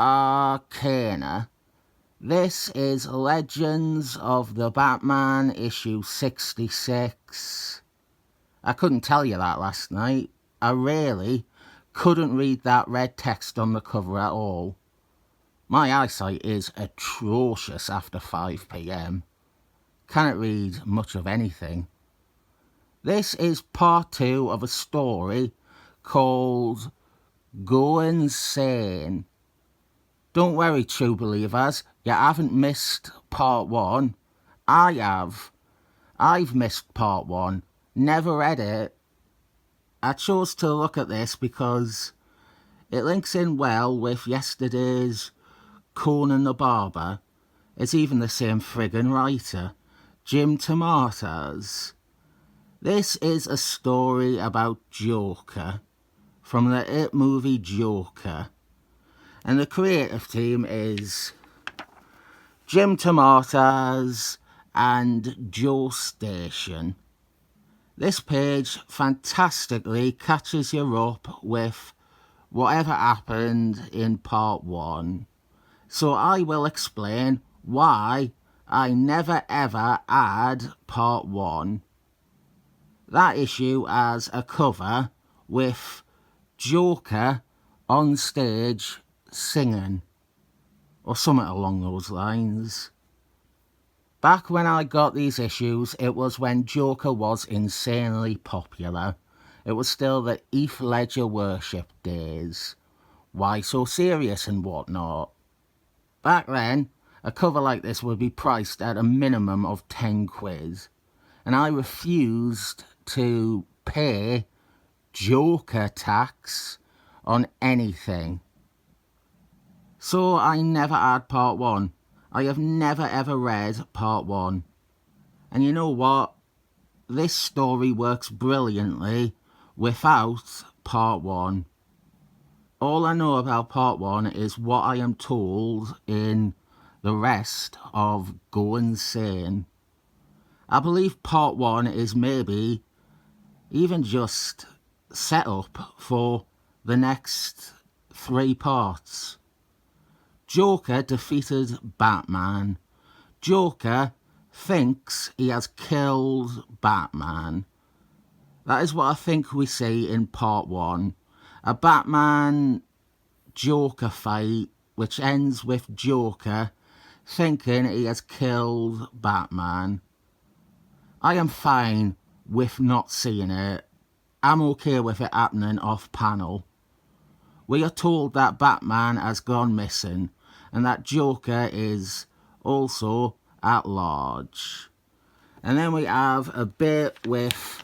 Arcana. This is Legends of the Batman issue 66. I couldn't tell you that last night. I really couldn't read that red text on the cover at all. My eyesight is atrocious after 5 p.m. Can't read much of anything. This is part 2 of a story called Sane. Don't worry, true believers, you haven't missed part 1. I have. I've missed part 1. Never read it. I chose to look at this because it links in well with yesterday's Conan the Barber. It's even the same friggin' writer, DeMatteis. This is a story about Joker, from the hit movie Joker. And the creative team is DeMatteis and Joe Staton. This page fantastically catches you up with whatever happened in part 1. So I will explain why I never ever had part 1. That issue has a cover with Joker on stage singing, or something along those lines. Back when I got these issues, it was when Joker was insanely popular. It was still the Heath Ledger worship days. Why so serious and whatnot. Back then, a cover like this would be priced at a minimum of 10 quid. And I refused to pay Joker tax on anything. So I never had part 1. I have never ever read part 1. And you know what? This story works brilliantly without part 1. All I know about part 1 is what I am told in the rest of Sane. I believe part 1 is maybe even just set up for the next 3 parts. Joker defeated Batman. Joker thinks he has killed Batman. That is what I think we see in part 1. A Batman-Joker fight which ends with Joker thinking he has killed Batman. I am fine with not seeing it. I'm okay with it happening off panel. We are told that Batman has gone missing and that Joker is also at large. And then we have a bit with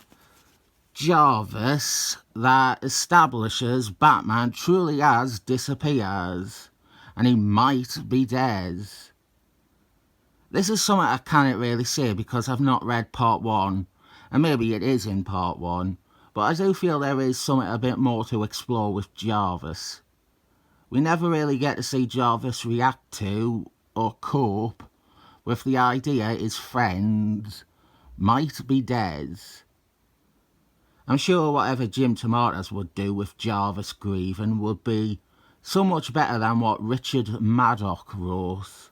Jarvis that establishes Batman truly has disappeared and he might be dead. This is something I can't really say because I've not read part 1, and maybe it is in part 1, but I do feel there is something a bit more to explore with Jarvis. We never really get to see Jarvis react to or cope with the idea his friend might be dead. I'm sure whatever DeMatteis would do with Jarvis grieving would be so much better than what Richard Maddock wrote.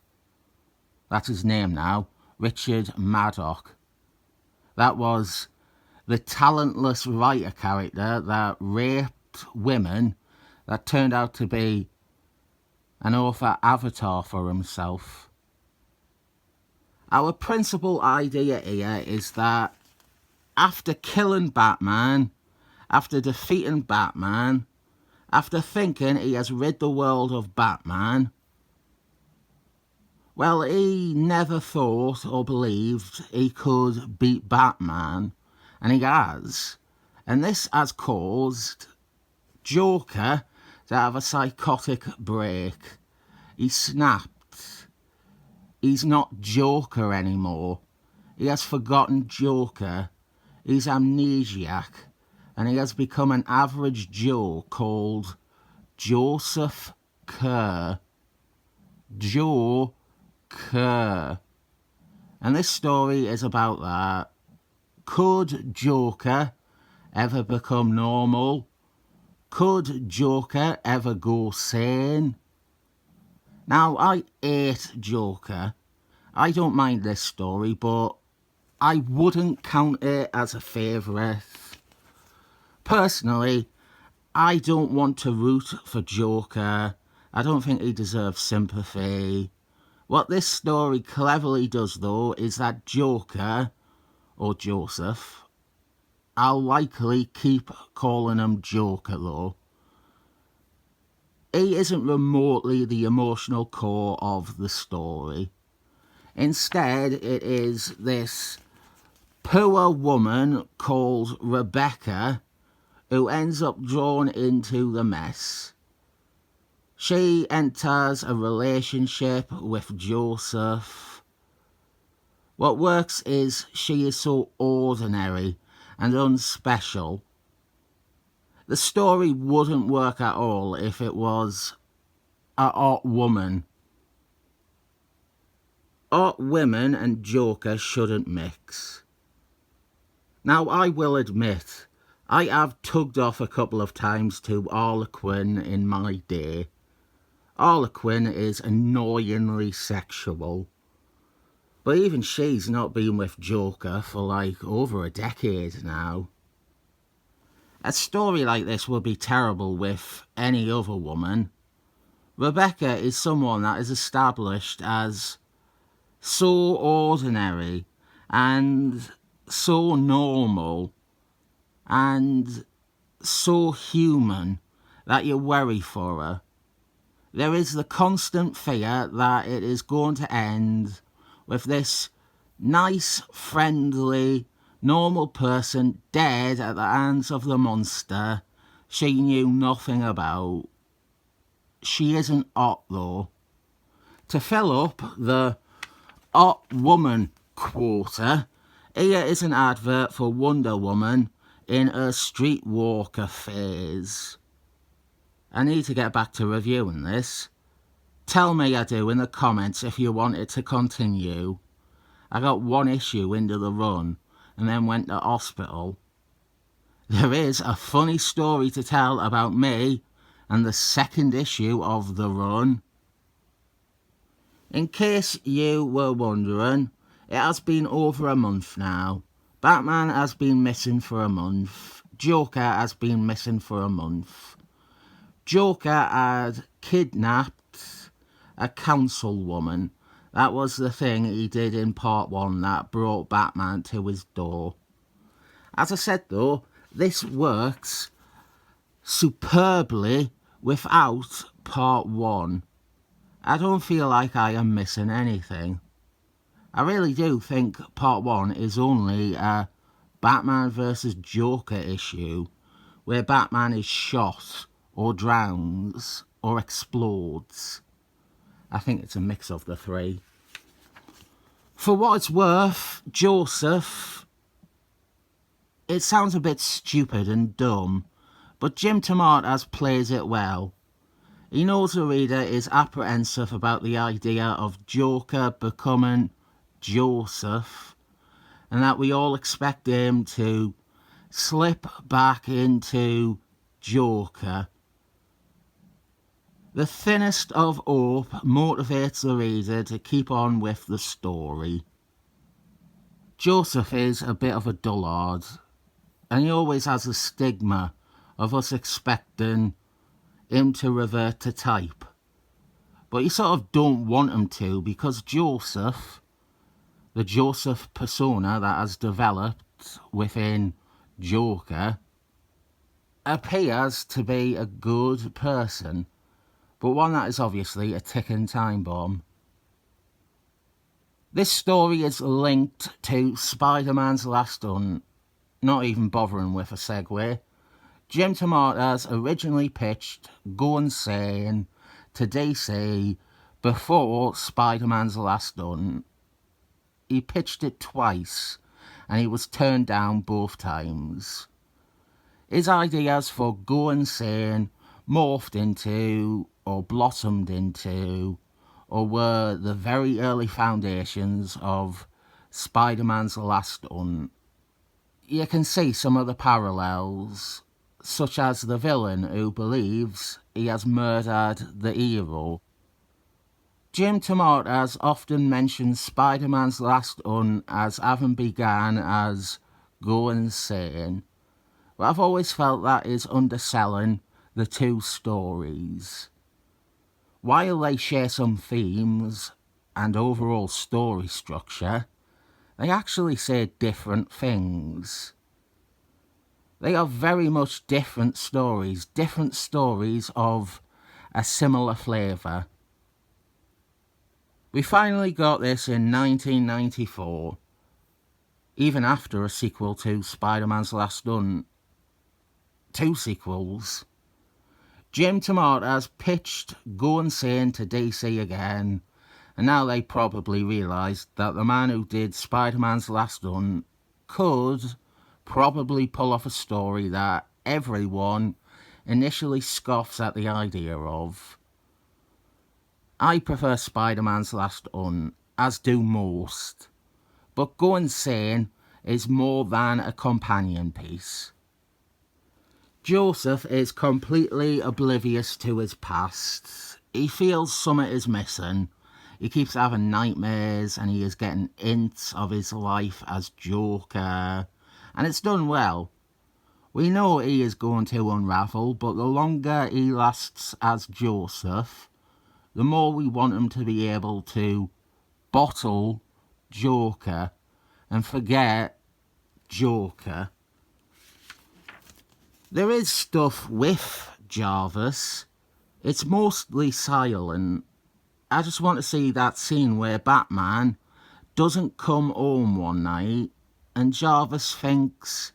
That's his name now, Richard Maddock. That was the talentless writer character that raped women that turned out to be an author avatar for himself. Our principal idea here is that after killing Batman, after defeating Batman, after thinking he has rid the world of Batman, well, he never thought or believed he could beat Batman, and he has. And this has caused Joker to have a psychotic break. He snapped. He's not Joker anymore. He has forgotten Joker. He's amnesiac, and he has become an average Joe called Joseph Kerr. Joe Kerr. And this story is about that. Could Joker ever become normal? Could Joker ever go sane? Now, I hate Joker. I don't mind this story, but I wouldn't count it as a favourite. Personally, I don't want to root for Joker. I don't think he deserves sympathy. What this story cleverly does, though, is that Joker, or Joseph, I'll likely keep calling him Joker, though. He isn't remotely the emotional core of the story. Instead, it is this poor woman called Rebecca who ends up drawn into the mess. She enters a relationship with Joseph. What works is she is so ordinary and unspecial. The story wouldn't work at all if it was a hot woman. Hot women and Joker shouldn't mix. Now, I will admit, I have tugged off a couple of times to Harlequin in my day. Harlequin is annoyingly sexual. But even she's not been with Joker for like over a decade now. A story like this would be terrible with any other woman. Rebecca is someone that is established as so ordinary and so normal and so human that you worry for her. There is the constant fear that it is going to end with this nice, friendly, normal person dead at the hands of the monster she knew nothing about. She isn't hot, though. To fill up the hot woman quota, here is an advert for Wonder Woman in her streetwalker phase. I need to get back to reviewing this. Tell me I do in the comments if you want it to continue. I got one issue into the run and then went to hospital. There is a funny story to tell about me and the second issue of the run. In case you were wondering, it has been over a month now. Batman has been missing for a month. Joker has been missing for a month. Joker had kidnapped a councilwoman. That was the thing he did in part 1 that brought Batman to his door. As I said though, this works superbly without part 1. I don't feel like I am missing anything. I really do think part 1 is only a Batman vs Joker issue where Batman is shot or drowns or explodes. I think it's a mix of the three. For what it's worth, Joseph, it sounds a bit stupid and dumb, but Jim DeMatteis plays it well. He knows the reader is apprehensive about the idea of Joker becoming Joseph, and that we all expect him to slip back into Joker. The thinnest of hope motivates the reader to keep on with the story. Joseph is a bit of a dullard, and he always has a stigma of us expecting him to revert to type. But you sort of don't want him to, because Joseph, the Joseph persona that has developed within Joker, appears to be a good person, but one that is obviously a ticking time bomb. This story is linked to Spider-Man's Last Hunt, not even bothering with a segue. Jim DeMatteis originally pitched Going Sane to DC before Spider-Man's Last Hunt. He pitched it twice, and he was turned down both times. His ideas for Going Sane morphed into, or blossomed into, or were the very early foundations of Spider-Man's Last Hunt. You can see some of the parallels, such as the villain who believes he has murdered the hero. Jim DeMatteis often mentions Spider-Man's last run as having begun as going sane, but I've always felt that is underselling the two stories. While they share some themes and overall story structure, they actually say different things. They are very much different stories of a similar flavour. We finally got this in 1994, even after a sequel to Spider-Man's Last Run. 2 sequels. Jim DeMatteis pitched Going Sane to DC again, and now they probably realised that the man who did Spider-Man's Last Run could probably pull off a story that everyone initially scoffs at the idea of. I prefer Spider-Man's Last Run, as do most, but Going Sane is more than a companion piece. Joseph is completely oblivious to his past. He feels something is missing. He keeps having nightmares and he is getting hints of his life as Joker. And it's done well. We know he is going to unravel, but the longer he lasts as Joseph, the more we want him to be able to bottle Joker and forget Joker. There is stuff with Jarvis. It's mostly silent. I just want to see that scene where Batman doesn't come home one night and Jarvis thinks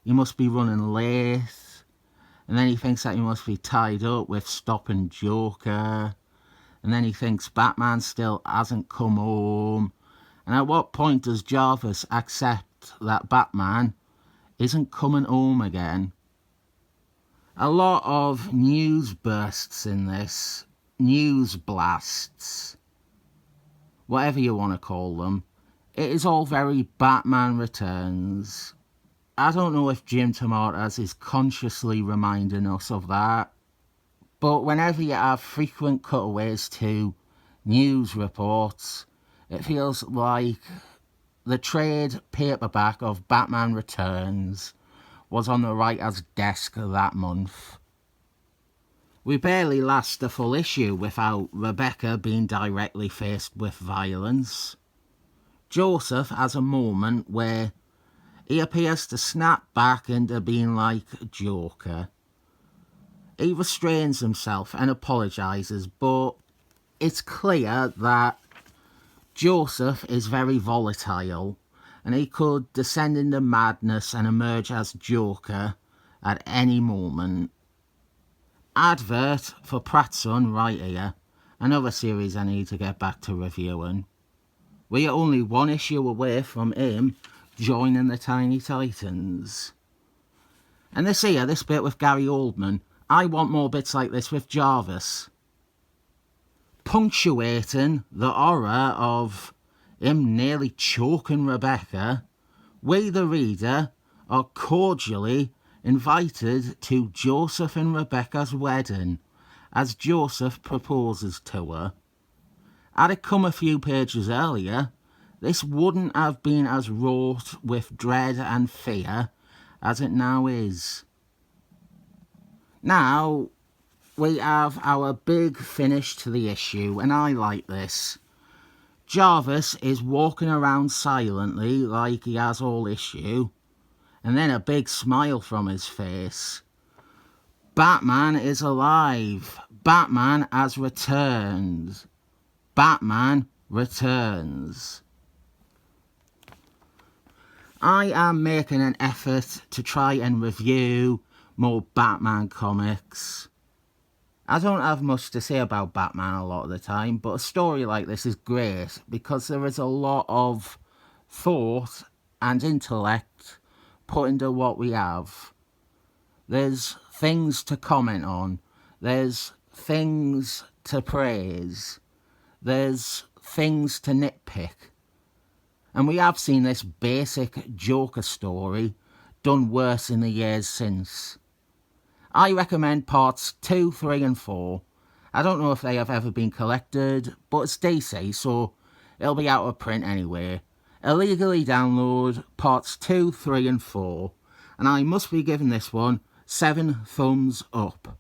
he must be running late, and then he thinks that he must be tied up with stopping Joker, and then he thinks Batman still hasn't come home. And at what point does Jarvis accept that Batman isn't coming home again? A lot of news bursts in this, news blasts, whatever you want to call them. It is all very Batman Returns. I don't know if Jim DeMatteis is consciously reminding us of that, but whenever you have frequent cutaways to news reports, it feels like the trade paperback of Batman Returns was on the writer's desk that month. We barely last a full issue without Rebecca being directly faced with violence. Joseph has a moment where he appears to snap back into being like Joker. He restrains himself and apologises, but it's clear that Joseph is very volatile and he could descend into madness and emerge as Joker at any moment. Advert for Prattson right here, another series I need to get back to reviewing. We are only one issue away from him joining the Tiny Titans. And this bit with Gary Oldman, I want more bits like this with Jarvis. Punctuating the horror of him nearly choking Rebecca, we the reader are cordially invited to Joseph and Rebecca's wedding as Joseph proposes to her. Had it come a few pages earlier, this wouldn't have been as wrought with dread and fear as it now is. Now we have our big finish to the issue, and I like this. Jarvis is walking around silently like he has all issue, and then a big smile from his face. Batman is alive. Batman has returned. Batman returns. I am making an effort to try and review more Batman comics. I don't have much to say about Batman a lot of the time, but a story like this is great because there is a lot of thought and intellect put into what we have. There's things to comment on. There's things to praise. There's things to nitpick. And we have seen this basic Joker story done worse in the years since. I recommend parts 2, 3 and 4. I don't know if they have ever been collected, but it's DC, so it'll be out of print anyway. Illegally download parts 2, 3 and 4, and I must be giving this one 7 thumbs up.